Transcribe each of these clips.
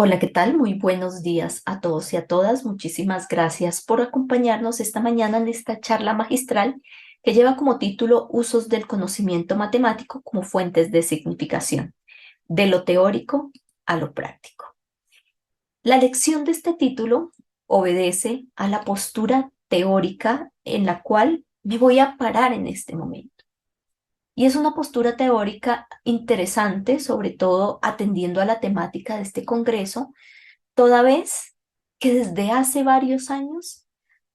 Hola, ¿qué tal? Muy buenos días a todos y a todas. Muchísimas gracias por acompañarnos esta mañana en esta charla magistral que lleva como título Usos del conocimiento matemático como fuentes de significación, de lo teórico a lo práctico. La elección de este título obedece a la postura teórica en la cual me voy a parar en este momento. Y es una postura teórica interesante, sobre todo atendiendo a la temática de este congreso toda vez que desde hace varios años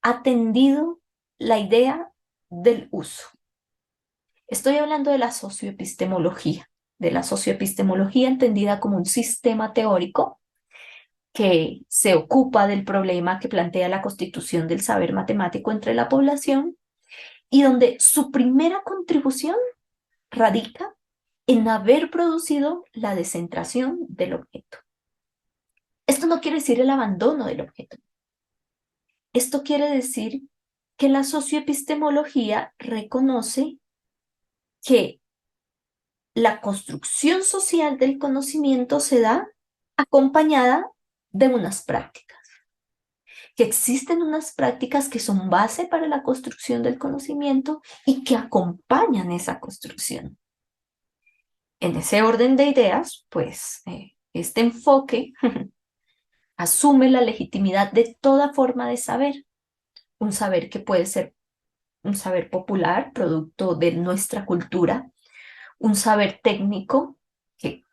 ha tendido la idea del uso. Estoy hablando de la socioepistemología entendida como un sistema teórico que se ocupa del problema que plantea la constitución del saber matemático entre la población y donde su primera contribución radica en haber producido la descentración del objeto. Esto no quiere decir el abandono del objeto. Esto quiere decir que la socioepistemología reconoce que la construcción social del conocimiento se da acompañada de unas prácticas, que existen unas prácticas que son base para la construcción del conocimiento y que acompañan esa construcción. En ese orden de ideas, pues este enfoque asume la legitimidad de toda forma de saber, un saber que puede ser un saber popular, producto de nuestra cultura, un saber técnico que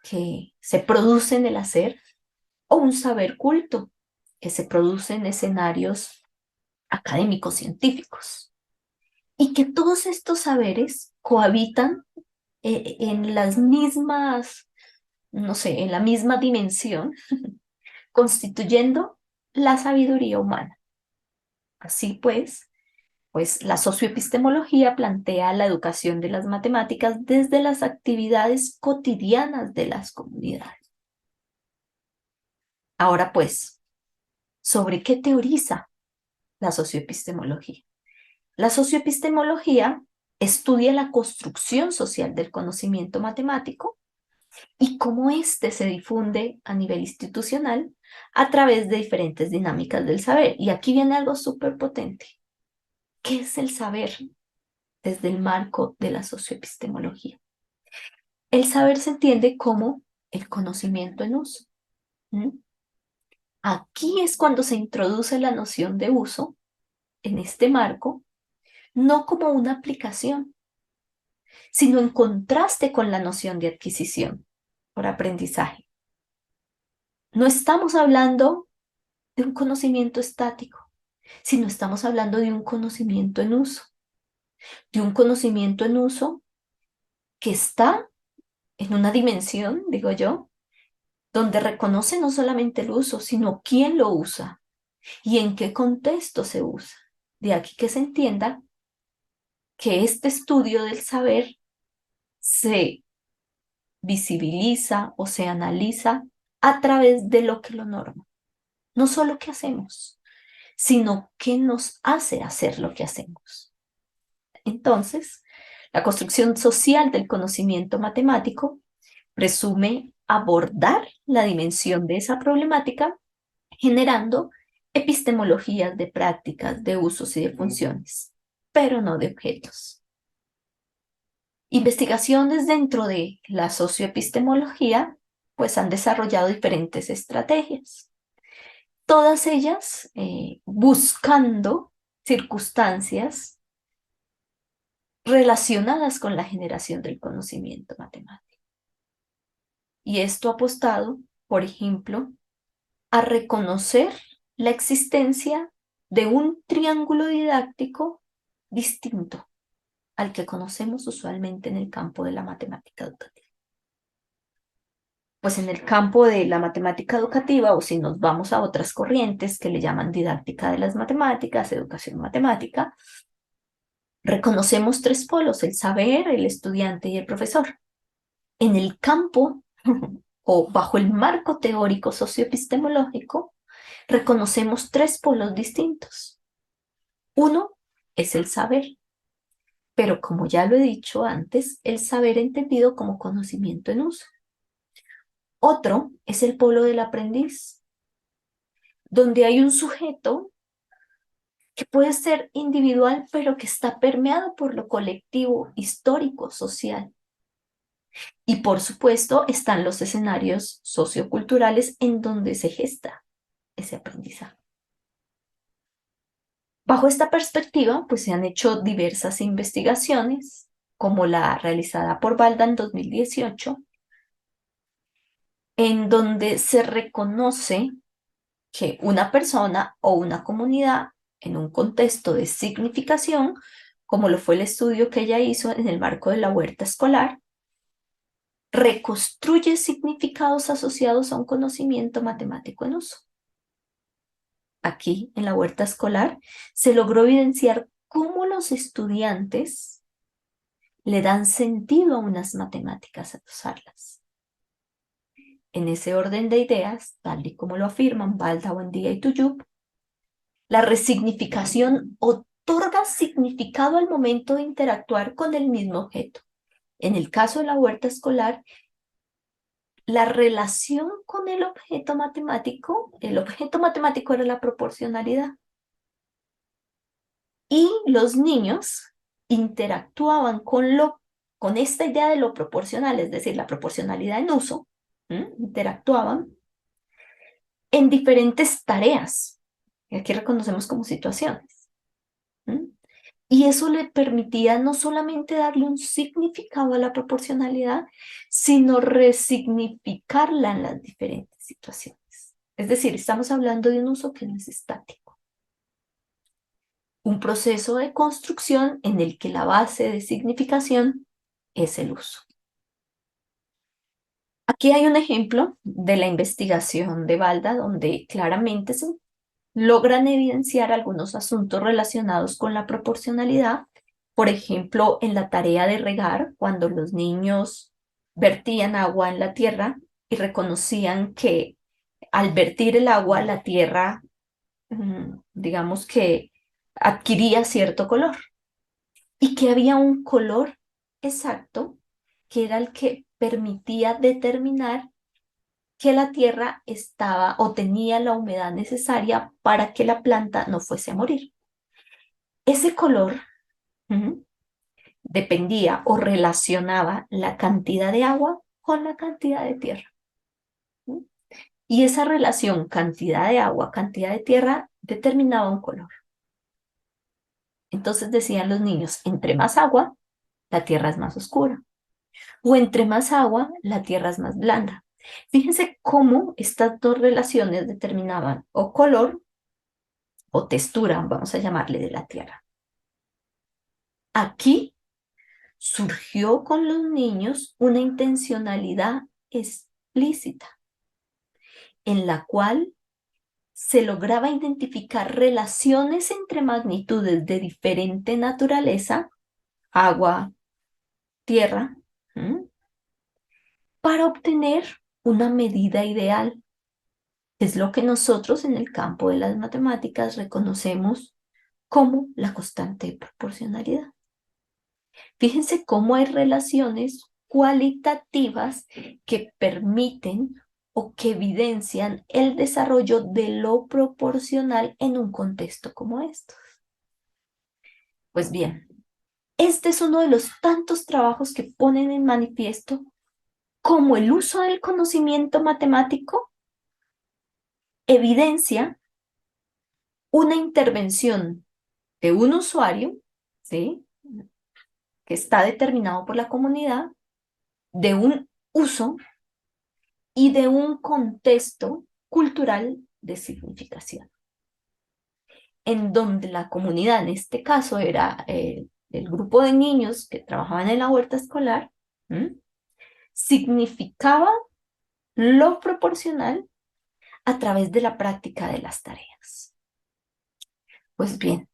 se produce en el hacer, o un saber culto que se produce en escenarios académicos, científicos. Y que todos estos saberes cohabitan en las mismas, no sé, en la misma dimensión, constituyendo la sabiduría humana. Así pues la socioepistemología plantea la educación de las matemáticas desde las actividades cotidianas de las comunidades. Ahora pues, ¿sobre qué teoriza la socioepistemología? La socioepistemología estudia la construcción social del conocimiento matemático y cómo éste se difunde a nivel institucional a través de diferentes dinámicas del saber. Y aquí viene algo súper potente. ¿Qué es el saber desde el marco de la socioepistemología? El saber se entiende como el conocimiento en uso. ¿Mm? Aquí es cuando se introduce la noción de uso en este marco, no como una aplicación, sino en contraste con la noción de adquisición por aprendizaje. No estamos hablando de un conocimiento estático, sino estamos hablando de un conocimiento en uso, de un conocimiento en uso que está en una dimensión, digo yo, donde reconoce no solamente el uso, sino quién lo usa y en qué contexto se usa. De aquí que se entienda que este estudio del saber se visibiliza o se analiza a través de lo que lo norma. No solo qué hacemos, sino qué nos hace hacer lo que hacemos. Entonces, la construcción social del conocimiento matemático presume abordar la dimensión de esa problemática generando epistemologías de prácticas, de usos y de funciones, pero no de objetos. Investigaciones dentro de la socioepistemología pues han desarrollado diferentes estrategias, todas ellas buscando circunstancias relacionadas con la generación del conocimiento matemático. Y esto ha apostado, por ejemplo, a reconocer la existencia de un triángulo didáctico distinto al que conocemos usualmente en el campo de la matemática educativa. Pues en el campo de la matemática educativa, o si nos vamos a otras corrientes que le llaman didáctica de las matemáticas, educación matemática, reconocemos tres polos, el saber, el estudiante y el profesor. En el campo o bajo el marco teórico socioepistemológico, reconocemos tres polos distintos. Uno es el saber, pero como ya lo he dicho antes, el saber entendido como conocimiento en uso. Otro es el polo del aprendiz, donde hay un sujeto que puede ser individual, pero que está permeado por lo colectivo, histórico, social. Y por supuesto están los escenarios socioculturales en donde se gesta ese aprendizaje. Bajo esta perspectiva, pues se han hecho diversas investigaciones, como la realizada por Balda en 2018, en donde se reconoce que una persona o una comunidad en un contexto de significación, como lo fue el estudio que ella hizo en el marco de la huerta escolar, reconstruye significados asociados a un conocimiento matemático en uso. Aquí, en la huerta escolar, se logró evidenciar cómo los estudiantes le dan sentido a unas matemáticas al usarlas. En ese orden de ideas, tal y como lo afirman Balda, Buendía y Tuyub, la resignificación otorga significado al momento de interactuar con el mismo objeto. En el caso de la huerta escolar, la relación con el objeto matemático era la proporcionalidad. Y los niños interactuaban con esta idea de lo proporcional, es decir, la proporcionalidad en uso, interactuaban en diferentes tareas, que aquí reconocemos como situaciones. Y eso le permitía no solamente darle un significado a la proporcionalidad, sino resignificarla en las diferentes situaciones. Es decir, estamos hablando de un uso que no es estático. Un proceso de construcción en el que la base de significación es el uso. Aquí hay un ejemplo de la investigación de Balda, donde claramente se logran evidenciar algunos asuntos relacionados con la proporcionalidad. Por ejemplo, en la tarea de regar, cuando los niños vertían agua en la tierra y reconocían que al vertir el agua, la tierra, digamos que adquiría cierto color y que había un color exacto que era el que permitía determinar que la tierra estaba o tenía la humedad necesaria para que la planta no fuese a morir. Ese color dependía o relacionaba la cantidad de agua con la cantidad de tierra. Y esa relación cantidad de agua, cantidad de tierra, determinaba un color. Entonces decían los niños, entre más agua, la tierra es más oscura. O entre más agua, la tierra es más blanda. Fíjense cómo estas dos relaciones determinaban o color o textura, vamos a llamarle, de la tierra. Aquí surgió con los niños una intencionalidad explícita en la cual se lograba identificar relaciones entre magnitudes de diferente naturaleza, agua, tierra, para obtener una medida ideal. Es lo que nosotros en el campo de las matemáticas reconocemos como la constante de proporcionalidad. Fíjense cómo hay relaciones cualitativas que permiten o que evidencian el desarrollo de lo proporcional en un contexto como estos. Pues bien, este es uno de los tantos trabajos que ponen en manifiesto cómo el uso del conocimiento matemático evidencia una intervención de un usuario, ¿sí?, que está determinado por la comunidad, de un uso y de un contexto cultural de significación, en donde la comunidad, en este caso era el grupo de niños que trabajaban en la huerta escolar, significaba lo proporcional a través de la práctica de las tareas. Pues bien,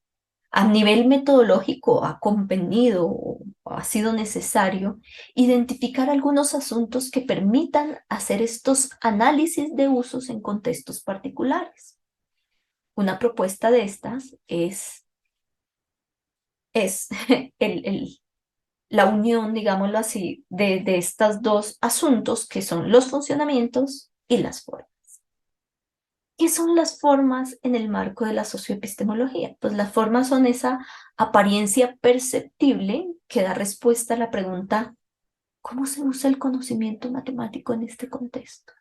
a nivel metodológico ha convenido o ha sido necesario identificar algunos asuntos que permitan hacer estos análisis de usos en contextos particulares. Una propuesta de estas es el la unión, digámoslo así, de estos dos asuntos que son los funcionamientos y las formas. ¿Qué son las formas en el marco de la socioepistemología? Pues las formas son esa apariencia perceptible que da respuesta a la pregunta, ¿cómo se usa el conocimiento matemático en este contexto?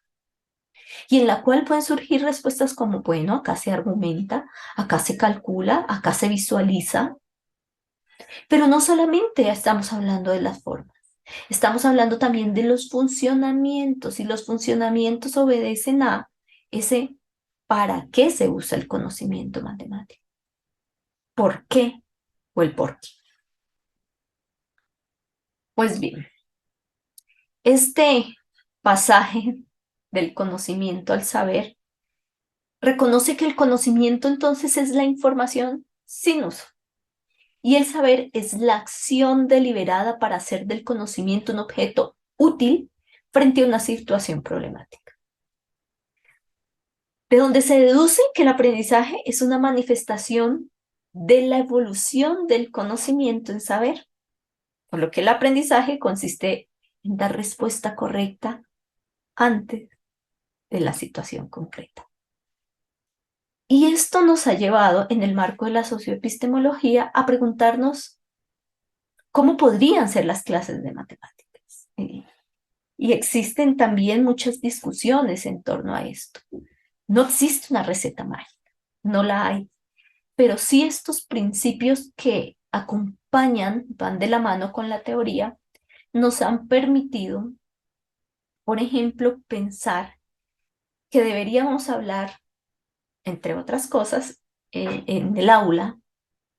Y en la cual pueden surgir respuestas como, bueno, acá se argumenta, acá se calcula, acá se visualiza, pero no solamente estamos hablando de las formas, estamos hablando también de los funcionamientos y los funcionamientos obedecen a ese para qué se usa el conocimiento matemático, por qué o el por qué. Pues bien, este pasaje del conocimiento al saber reconoce que el conocimiento entonces es la información sin uso y el saber es la acción deliberada para hacer del conocimiento un objeto útil frente a una situación problemática. De donde se deduce que el aprendizaje es una manifestación de la evolución del conocimiento en saber, por lo que el aprendizaje consiste en dar respuesta correcta antes de la situación concreta. Y esto nos ha llevado, en el marco de la socioepistemología, a preguntarnos cómo podrían ser las clases de matemáticas. Y existen también muchas discusiones en torno a esto. No existe una receta mágica, no la hay, pero sí estos principios que acompañan, van de la mano con la teoría, nos han permitido, por ejemplo, pensar que deberíamos hablar, entre otras cosas, en el aula,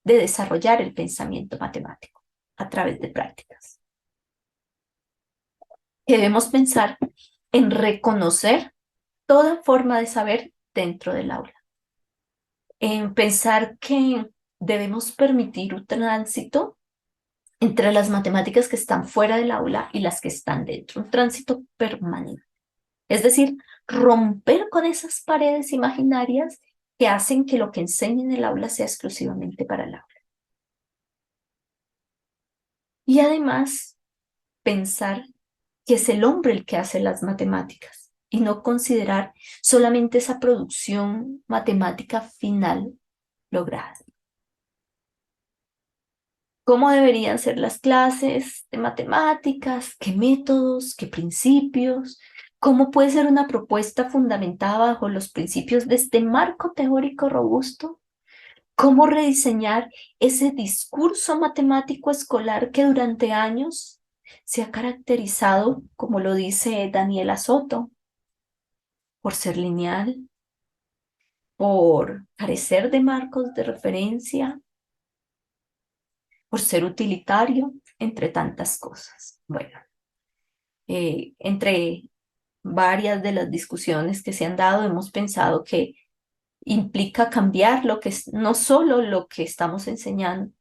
de desarrollar el pensamiento matemático a través de prácticas. Debemos pensar en reconocer toda forma de saber dentro del aula, en pensar que debemos permitir un tránsito entre las matemáticas que están fuera del aula y las que están dentro, un tránsito permanente. Es decir, romper con esas paredes imaginarias que hacen que lo que enseñe en el aula sea exclusivamente para el aula. Y además, pensar que es el hombre el que hace las matemáticas y no considerar solamente esa producción matemática final lograda. ¿Cómo deberían ser las clases de matemáticas? ¿Qué métodos? ¿Qué principios? ¿Cómo puede ser una propuesta fundamentada bajo los principios de este marco teórico robusto? ¿Cómo rediseñar ese discurso matemático escolar que durante años se ha caracterizado, como lo dice Daniela Soto, por ser lineal, por carecer de marcos de referencia, por ser utilitario, entre tantas cosas? Bueno, entre varias de las discusiones que se han dado, hemos pensado que implica cambiar lo que es, no solo lo que estamos enseñando,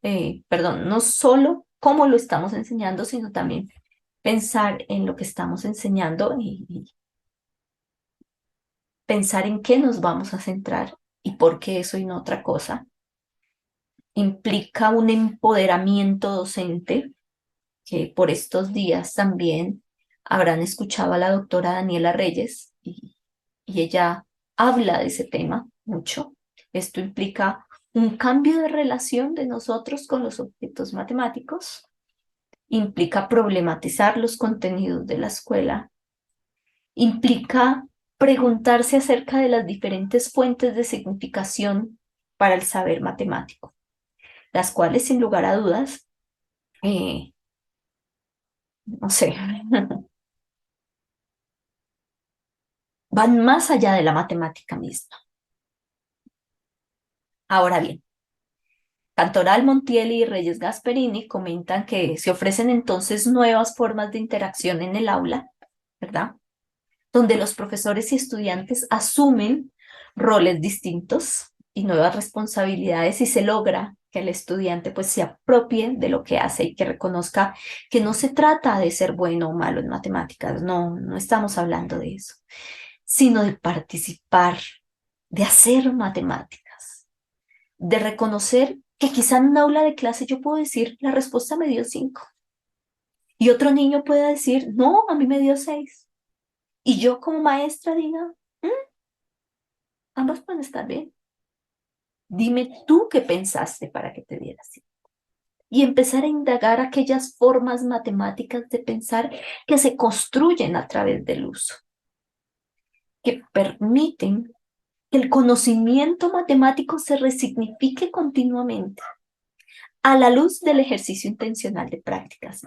perdón, no solo cómo lo estamos enseñando, sino también pensar en lo que estamos enseñando y pensar en qué nos vamos a centrar y por qué eso y no otra cosa. Implica un empoderamiento docente que por estos días también habrán escuchado a la doctora Daniela Reyes y ella habla de ese tema mucho. Esto implica un cambio de relación de nosotros con los objetos matemáticos, implica problematizar los contenidos de la escuela, implica preguntarse acerca de las diferentes fuentes de significación para el saber matemático, las cuales sin lugar a dudas, no sé, van más allá de la matemática misma. Ahora bien, Cantoral, Montiel y Reyes Gasperini comentan que se ofrecen entonces nuevas formas de interacción en el aula, ¿verdad? Donde los profesores y estudiantes asumen roles distintos y nuevas responsabilidades y se logra que el estudiante pues se apropie de lo que hace y que reconozca que no se trata de ser bueno o malo en matemáticas, no estamos hablando de eso, sino de participar, de hacer matemáticas, de reconocer que quizá en un aula de clase yo puedo decir, la respuesta me dio 5, Y otro niño puede decir, no, a mí me dio 6. Y yo como maestra diga, "Mm, ambos pueden estar bien. Dime tú qué pensaste para que te diera así". Y empezar a indagar aquellas formas matemáticas de pensar que se construyen a través del uso, que permiten que el conocimiento matemático se resignifique continuamente a la luz del ejercicio intencional de prácticas.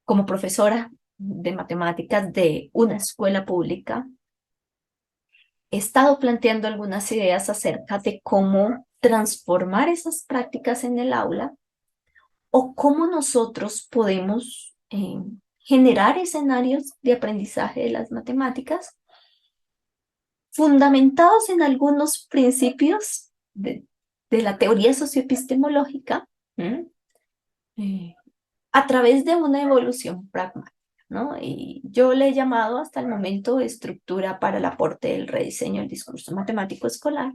Como profesora de matemáticas de una escuela pública, he estado planteando algunas ideas acerca de cómo transformar esas prácticas en el aula o cómo nosotros podemos generar escenarios de aprendizaje de las matemáticas fundamentados en algunos principios de la teoría socioepistemológica, eh, a través de una evolución pragmática, ¿no? Y yo le he llamado hasta el momento estructura para el aporte del rediseño del discurso matemático escolar.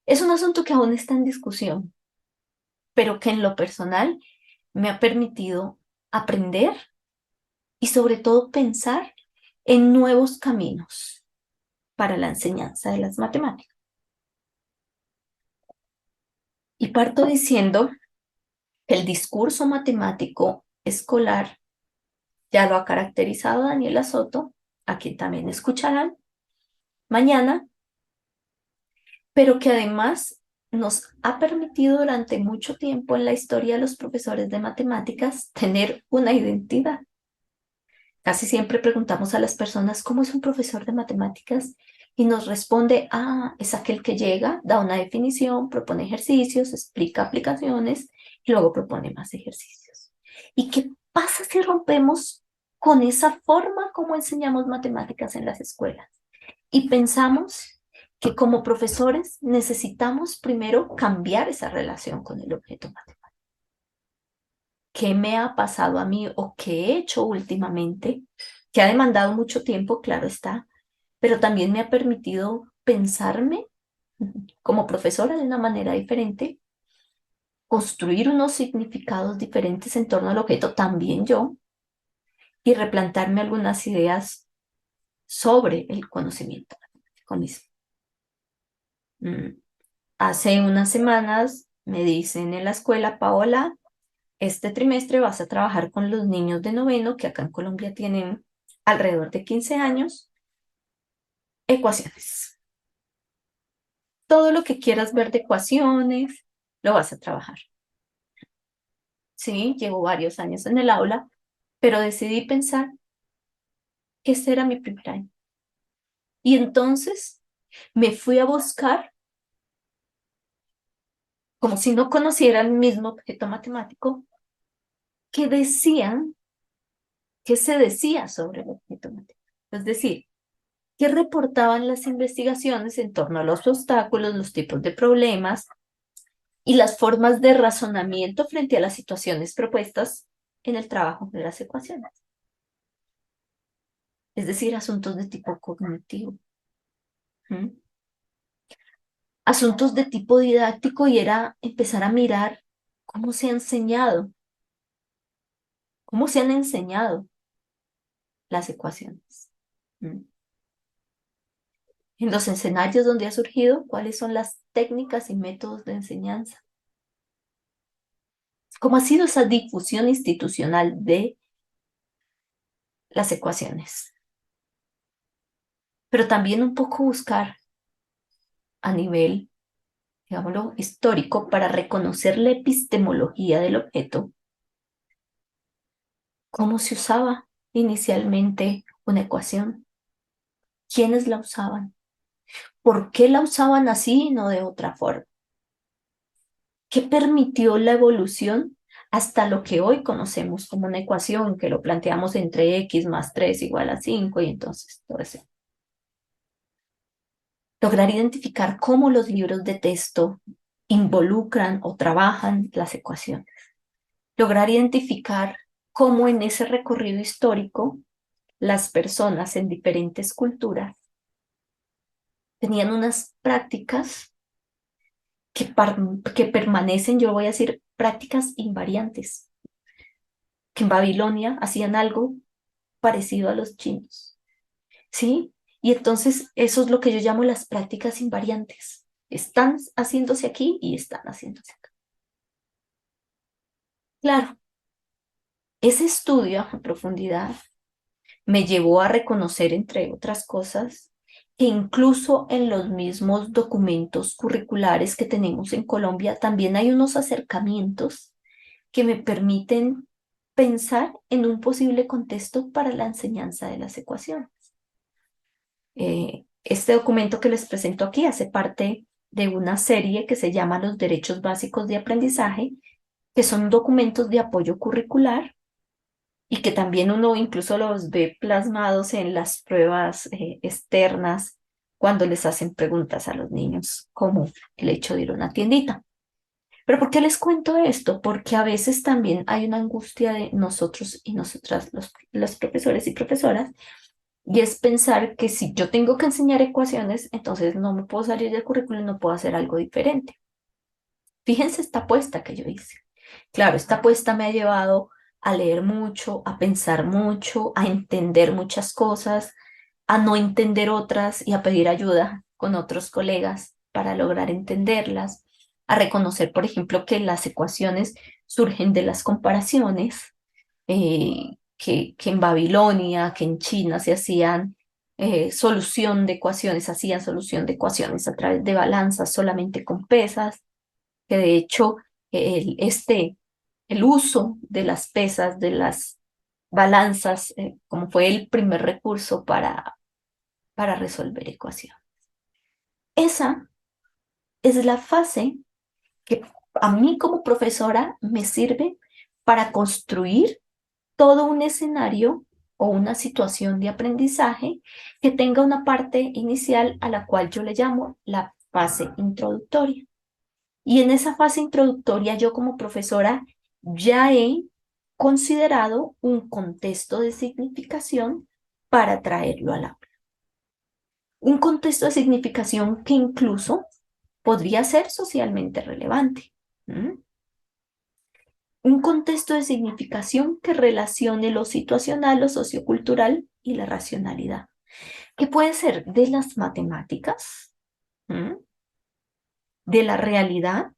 Es un asunto que aún está en discusión, pero que en lo personal me ha permitido aprender y sobre todo pensar en nuevos caminos para la enseñanza de las matemáticas. Y parto diciendo que el discurso matemático escolar ya lo ha caracterizado Daniela Soto, a quien también escucharán mañana, pero que además nos ha permitido durante mucho tiempo en la historia de los profesores de matemáticas tener una identidad. Casi siempre preguntamos a las personas cómo es un profesor de matemáticas y nos responde, es aquel que llega, da una definición, propone ejercicios, explica aplicaciones y luego propone más ejercicios. ¿Y qué pasa si rompemos con esa forma como enseñamos matemáticas en las escuelas? Y pensamos que como profesores necesitamos primero cambiar esa relación con el objeto matemático. ¿Qué me ha pasado a mí o qué he hecho últimamente? Que ha demandado mucho tiempo, claro está, pero también me ha permitido pensarme como profesora de una manera diferente, construir unos significados diferentes en torno al objeto, también yo, y replantarme algunas ideas sobre el conocimiento matemático mismo. Hace unas semanas me dicen en la escuela, Paola, este trimestre vas a trabajar con los niños de noveno, que acá en Colombia tienen alrededor de 15 años, ecuaciones. Todo lo que quieras ver de ecuaciones, lo vas a trabajar. Sí, llevo varios años en el aula, pero decidí pensar que este era mi primer año. Y entonces me fui a buscar, como si no conociera el mismo objeto matemático, que decían, que se decía sobre el objeto matemático. Es decir, que reportaban las investigaciones en torno a los obstáculos, los tipos de problemas y las formas de razonamiento frente a las situaciones propuestas en el trabajo de las ecuaciones. Es decir, asuntos de tipo cognitivo, ¿m? Asuntos de tipo didáctico, y era empezar a mirar cómo se ha enseñado, cómo se han enseñado las ecuaciones. ¿M? En los escenarios donde ha surgido, cuáles son las técnicas y métodos de enseñanza. ¿Cómo ha sido esa difusión institucional de las ecuaciones? Pero también un poco buscar a nivel, digámoslo, histórico para reconocer la epistemología del objeto, cómo se usaba inicialmente una ecuación, quiénes la usaban, por qué la usaban así y no de otra forma, qué permitió la evolución hasta lo que hoy conocemos como una ecuación, que lo planteamos entre x más 3 igual a 5 y entonces todo eso. Lograr identificar cómo los libros de texto involucran o trabajan las ecuaciones. Lograr identificar cómo en ese recorrido histórico las personas en diferentes culturas tenían unas prácticas que permanecen, yo voy a decir, prácticas invariantes. que en Babilonia hacían algo parecido a los chinos, ¿sí? Y entonces eso es lo que yo llamo las prácticas invariantes. Están haciéndose aquí y están haciéndose acá. Claro, ese estudio a profundidad me llevó a reconocer, entre otras cosas, que incluso en los mismos documentos curriculares que tenemos en Colombia también hay unos acercamientos que me permiten pensar en un posible contexto para la enseñanza de las ecuaciones. Este documento que les presento aquí hace parte de una serie que se llama Los Derechos Básicos de Aprendizaje, que son documentos de apoyo curricular y que también uno incluso los ve plasmados en las pruebas externas cuando les hacen preguntas a los niños, como el hecho de ir a una tiendita. Pero ¿por qué les cuento esto? Porque a veces también hay una angustia de nosotros y nosotras, los profesores y profesoras, y es pensar que si yo tengo que enseñar ecuaciones, entonces no me puedo salir del currículum y no puedo hacer algo diferente. Fíjense esta apuesta que yo hice. Claro, esta apuesta me ha llevado a leer mucho, a pensar mucho, a entender muchas cosas, a no entender otras y a pedir ayuda con otros colegas para lograr entenderlas, a reconocer, por ejemplo, que las ecuaciones surgen de las comparaciones, que en Babilonia, que en China se hacían hacían solución de ecuaciones a través de balanzas solamente con pesas, que de hecho el uso de las pesas, de las balanzas, como fue el primer recurso para resolver ecuaciones. Esa es la fase que a mí como profesora me sirve para construir todo un escenario o una situación de aprendizaje que tenga una parte inicial a la cual yo le llamo la fase introductoria. Y en esa fase introductoria yo como profesora ya he considerado un contexto de significación para traerlo al aula. Un contexto de significación que incluso podría ser socialmente relevante. ¿Mm? Un contexto de significación que relacione lo situacional, lo sociocultural y la racionalidad, que puede ser de las matemáticas, ¿mm? De la realidad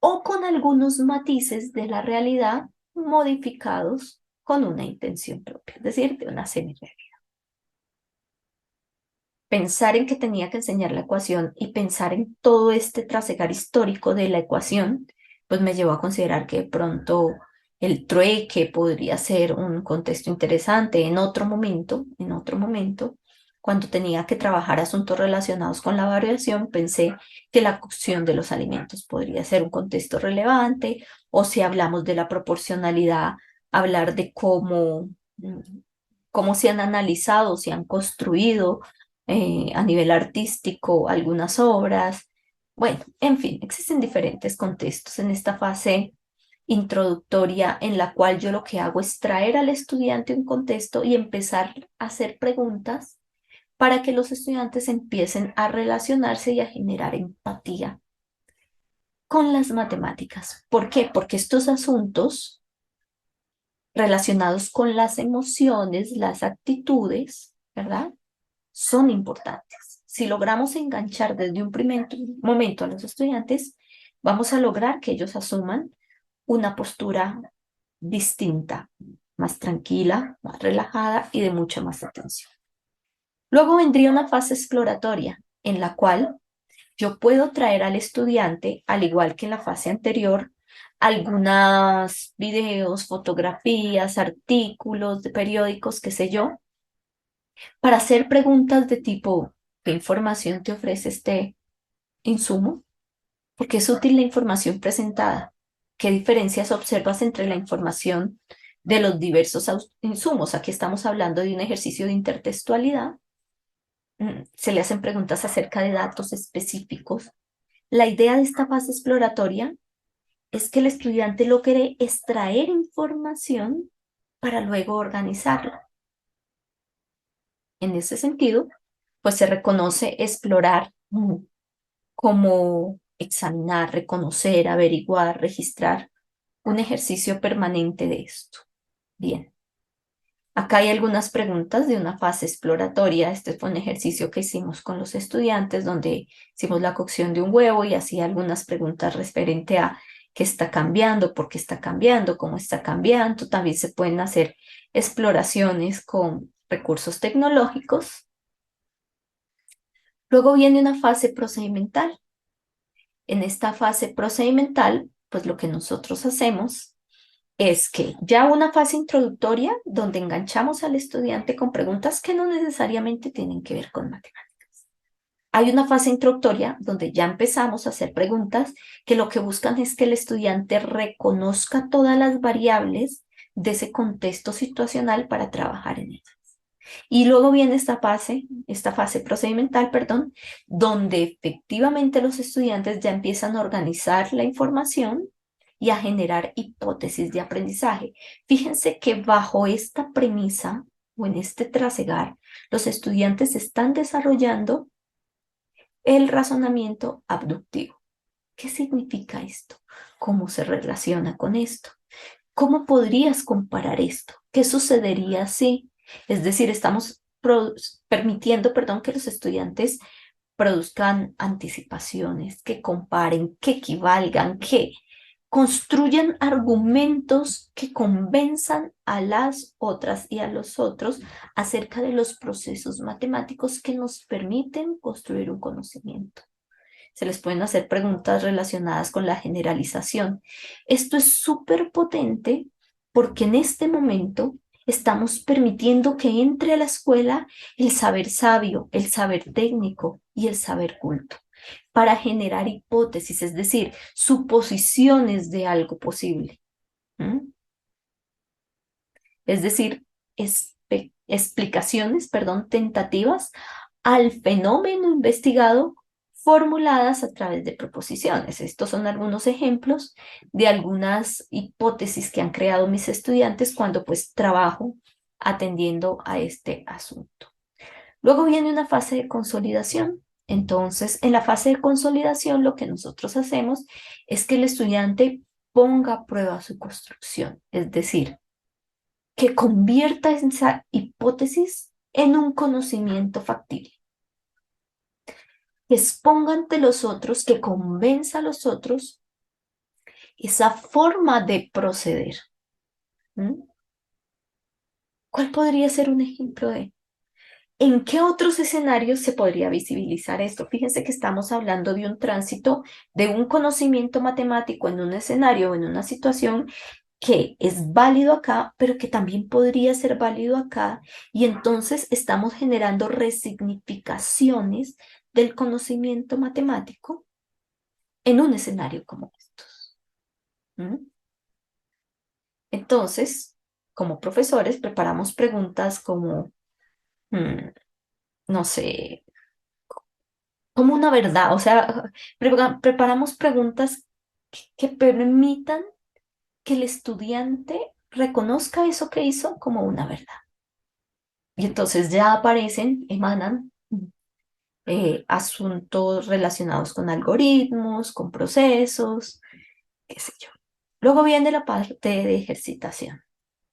o con algunos matices de la realidad modificados con una intención propia, es decir, de una semirealidad. Pensar en que tenía que enseñar la ecuación y pensar en todo este trasegar histórico de la ecuación, pues me llevó a considerar que de pronto el trueque podría ser un contexto interesante en otro momento, cuando tenía que trabajar asuntos relacionados con la variación, pensé que la cocción de los alimentos podría ser un contexto relevante, o si hablamos de la proporcionalidad, hablar de cómo se han analizado, se han construido a nivel artístico algunas obras. Bueno, en fin, existen diferentes contextos en esta fase introductoria en la cual yo lo que hago es traer al estudiante un contexto y empezar a hacer preguntas para que los estudiantes empiecen a relacionarse y a generar empatía con las matemáticas. ¿Por qué? Porque estos asuntos relacionados con las emociones, las actitudes, ¿verdad? Son importantes. Si logramos enganchar desde un primer momento a los estudiantes, vamos a lograr que ellos asuman una postura distinta, más tranquila, más relajada y de mucha más atención. Luego vendría una fase exploratoria en la cual yo puedo traer al estudiante, al igual que en la fase anterior, algunos videos, fotografías, artículos de periódicos, qué sé yo, para hacer preguntas de tipo, ¿qué información te ofrece este insumo? ¿Por qué es útil la información presentada? ¿Qué diferencias observas entre la información de los diversos insumos? Aquí estamos hablando de un ejercicio de intertextualidad. Se le hacen preguntas acerca de datos específicos. La idea de esta fase exploratoria es que el estudiante logre extraer información para luego organizarla. En ese sentido, pues se reconoce explorar como examinar, reconocer, averiguar, registrar, un ejercicio permanente de esto. Bien. Acá hay algunas preguntas de una fase exploratoria. Este fue un ejercicio que hicimos con los estudiantes donde hicimos la cocción de un huevo y hacía algunas preguntas referente a qué está cambiando, por qué está cambiando, cómo está cambiando. También se pueden hacer exploraciones con recursos tecnológicos. Luego viene una fase procedimental. En esta fase procedimental, pues lo que nosotros hacemos es que ya una fase introductoria donde enganchamos al estudiante con preguntas que no necesariamente tienen que ver con matemáticas. Hay una fase introductoria donde ya empezamos a hacer preguntas que lo que buscan es que el estudiante reconozca todas las variables de ese contexto situacional para trabajar en ellas. Y luego viene esta fase procedimental, perdón, donde efectivamente los estudiantes ya empiezan a organizar la información y a generar hipótesis de aprendizaje. Fíjense que bajo esta premisa o en este trasegar, los estudiantes están desarrollando el razonamiento abductivo. ¿Qué significa esto? ¿Cómo se relaciona con esto? ¿Cómo podrías comparar esto? ¿Qué sucedería si? Es decir, estamos permitiendo, perdón, que los estudiantes produzcan anticipaciones, que comparen, que equivalgan, que construyan argumentos que convenzan a las otras y a los otros acerca de los procesos matemáticos que nos permiten construir un conocimiento. Se les pueden hacer preguntas relacionadas con la generalización. Esto es súper potente porque en este momento estamos permitiendo que entre a la escuela el saber sabio, el saber técnico y el saber culto para generar hipótesis, es decir, suposiciones de algo posible. ¿Mm? Es decir, explicaciones, perdón, tentativas al fenómeno investigado formuladas a través de proposiciones. Estos son algunos ejemplos de algunas hipótesis que han creado mis estudiantes cuando pues trabajo atendiendo a este asunto. Luego viene una fase de consolidación. Entonces, en la fase de consolidación, lo que nosotros hacemos es que el estudiante ponga a prueba su construcción, es decir, que convierta esa hipótesis en un conocimiento factible, que exponga ante los otros, que convenza a los otros esa forma de proceder. ¿Mm? ¿Cuál podría ser un ejemplo de? ¿En qué otros escenarios se podría visibilizar esto? Fíjense que estamos hablando de un tránsito de un conocimiento matemático en un escenario o en una situación que es válido acá, pero que también podría ser válido acá, y entonces estamos generando resignificaciones del conocimiento matemático en un escenario como estos. ¿Mm? Entonces, como profesores, preparamos preguntas como, mm, no sé, como una verdad, o sea, preparamos preguntas que permitan que el estudiante reconozca eso que hizo como una verdad. Y entonces ya aparecen, emanan asuntos relacionados con algoritmos, con procesos, qué sé yo. Luego viene la parte de ejercitación.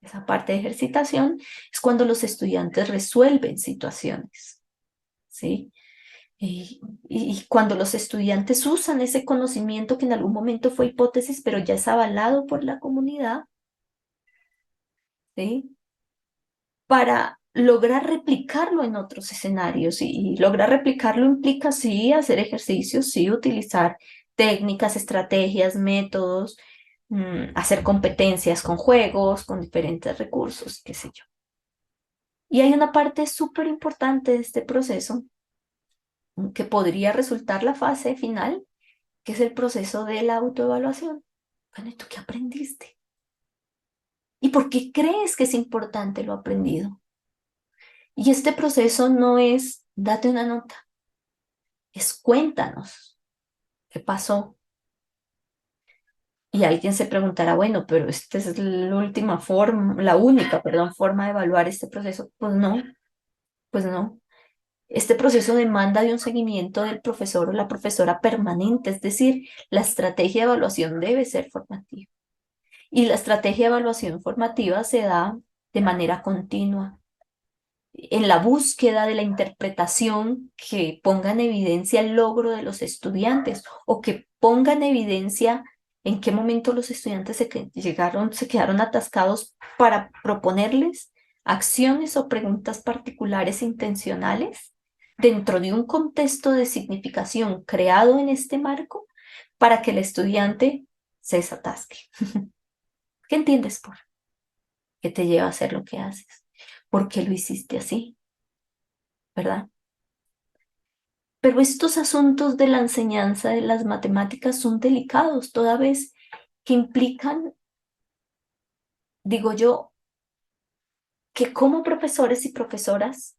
Esa parte de ejercitación es cuando los estudiantes resuelven situaciones, ¿sí? Y cuando los estudiantes usan ese conocimiento que en algún momento fue hipótesis, pero ya es avalado por la comunidad, ¿sí? Para lograr replicarlo en otros escenarios. Y lograr replicarlo implica, sí, hacer ejercicios, sí, utilizar técnicas, estrategias, métodos, hacer competencias con juegos, con diferentes recursos, qué sé yo. Y hay una parte súper importante de este proceso que podría resultar la fase final, que es el proceso de la autoevaluación. Bueno, ¿y tú qué aprendiste? ¿Y por qué crees que es importante lo aprendido? Y este proceso no es date una nota, es cuéntanos qué pasó. Y alguien se preguntará, bueno, pero esta es la última forma, la única, perdón, forma de evaluar este proceso. Pues no, pues no. Este proceso demanda de un seguimiento del profesor o la profesora permanente, es decir, la estrategia de evaluación debe ser formativa. Y la estrategia de evaluación formativa se da de manera continua, en la búsqueda de la interpretación que ponga en evidencia el logro de los estudiantes o que ponga en evidencia en qué momento los estudiantes se quedaron atascados para proponerles acciones o preguntas particulares intencionales dentro de un contexto de significación creado en este marco para que el estudiante se desatasque. ¿Qué entiendes por qué te lleva a hacer lo que haces? ¿Por qué lo hiciste así? ¿Verdad? Pero estos asuntos de la enseñanza de las matemáticas son delicados, toda vez que implican, digo yo, que como profesores y profesoras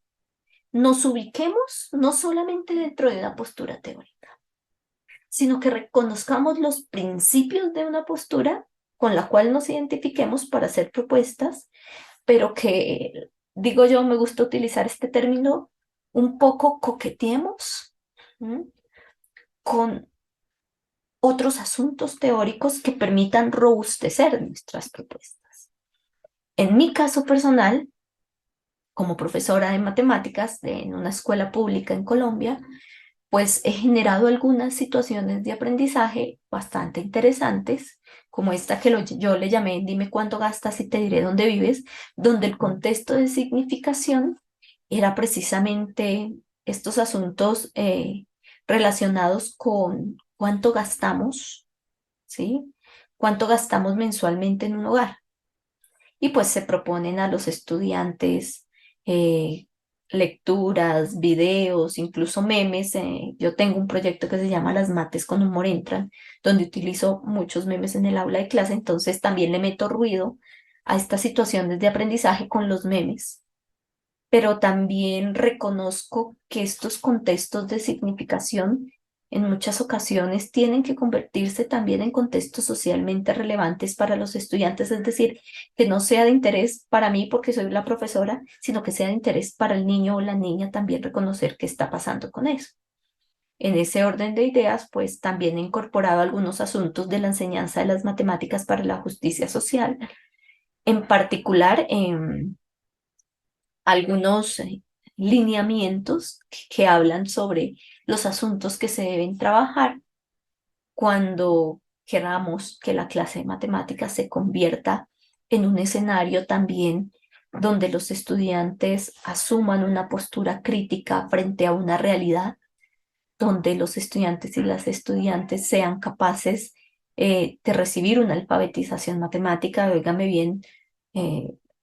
nos ubiquemos no solamente dentro de una postura teórica, sino que reconozcamos los principios de una postura con la cual nos identifiquemos para hacer propuestas, pero que, digo yo, me gusta utilizar este término, un poco coqueteemos, ¿m?, con otros asuntos teóricos que permitan robustecer nuestras propuestas. En mi caso personal, como profesora de matemáticas en una escuela pública en Colombia, pues he generado algunas situaciones de aprendizaje bastante interesantes, como esta que yo le llamé Dime cuánto gastas y te diré dónde vives, donde el contexto de significación era precisamente estos asuntos relacionados con cuánto gastamos, ¿sí? Cuánto gastamos mensualmente en un hogar. Y pues se proponen a los estudiantes eh, lecturas, videos, incluso memes. Yo tengo un proyecto que se llama Las Mates con Humor Entran, donde utilizo muchos memes en el aula de clase, entonces también le meto ruido a estas situaciones de aprendizaje con los memes, pero también reconozco que estos contextos de significación en muchas ocasiones tienen que convertirse también en contextos socialmente relevantes para los estudiantes, es decir, que no sea de interés para mí porque soy la profesora, sino que sea de interés para el niño o la niña también reconocer qué está pasando con eso. En ese orden de ideas, pues también he incorporado algunos asuntos de la enseñanza de las matemáticas para la justicia social, en particular en algunos lineamientos que hablan sobre los asuntos que se deben trabajar cuando queramos que la clase de matemáticas se convierta en un escenario también donde los estudiantes asuman una postura crítica frente a una realidad, donde los estudiantes y las estudiantes sean capaces de recibir una alfabetización matemática, óigame bien,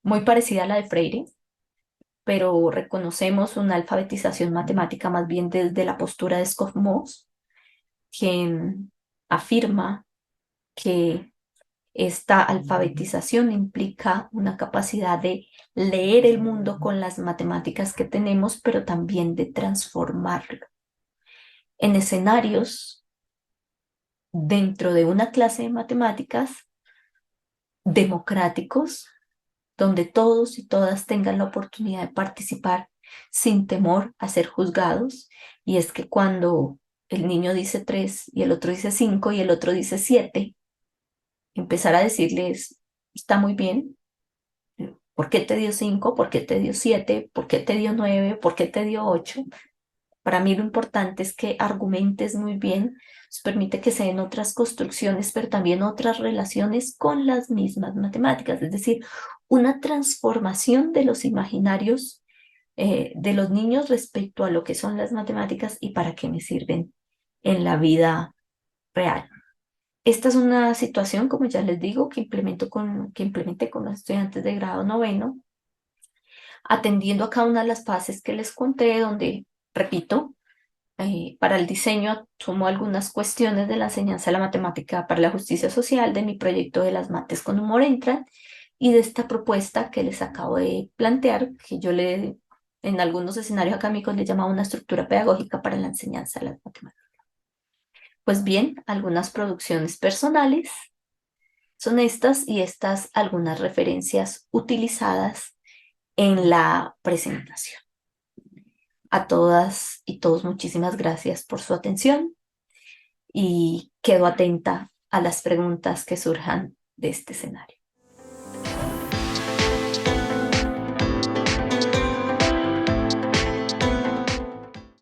muy parecida a la de Freire, pero reconocemos una alfabetización matemática más bien desde la postura de Skofmos, quien afirma que esta alfabetización implica una capacidad de leer el mundo con las matemáticas que tenemos, pero también de transformarlo en escenarios dentro de una clase de matemáticas democráticos, donde todos y todas tengan la oportunidad de participar sin temor a ser juzgados. Y es que cuando el niño dice 3 y el otro dice 5 y el otro dice 7, empezar a decirles, está muy bien, ¿por qué te dio 5? ¿Por qué te dio 7? ¿Por qué te dio 9? ¿Por qué te dio 8? Para mí lo importante es que argumentes muy bien, nos permite que se den otras construcciones, pero también otras relaciones con las mismas matemáticas, es decir, una transformación de los imaginarios de los niños respecto a lo que son las matemáticas y para qué me sirven en la vida real. Esta es una situación, como ya les digo, que implementé con los estudiantes de grado noveno, atendiendo a cada una de las fases que les conté, donde, repito, para el diseño tomo algunas cuestiones de la enseñanza de la matemática para la justicia social de mi proyecto de las mates con humor entran y de esta propuesta que les acabo de plantear, que yo en algunos escenarios académicos le llamaba una estructura pedagógica para la enseñanza de las matemáticas. Pues bien, algunas producciones personales son estas y estas algunas referencias utilizadas en la presentación. A todas y todos muchísimas gracias por su atención y quedo atenta a las preguntas que surjan de este escenario.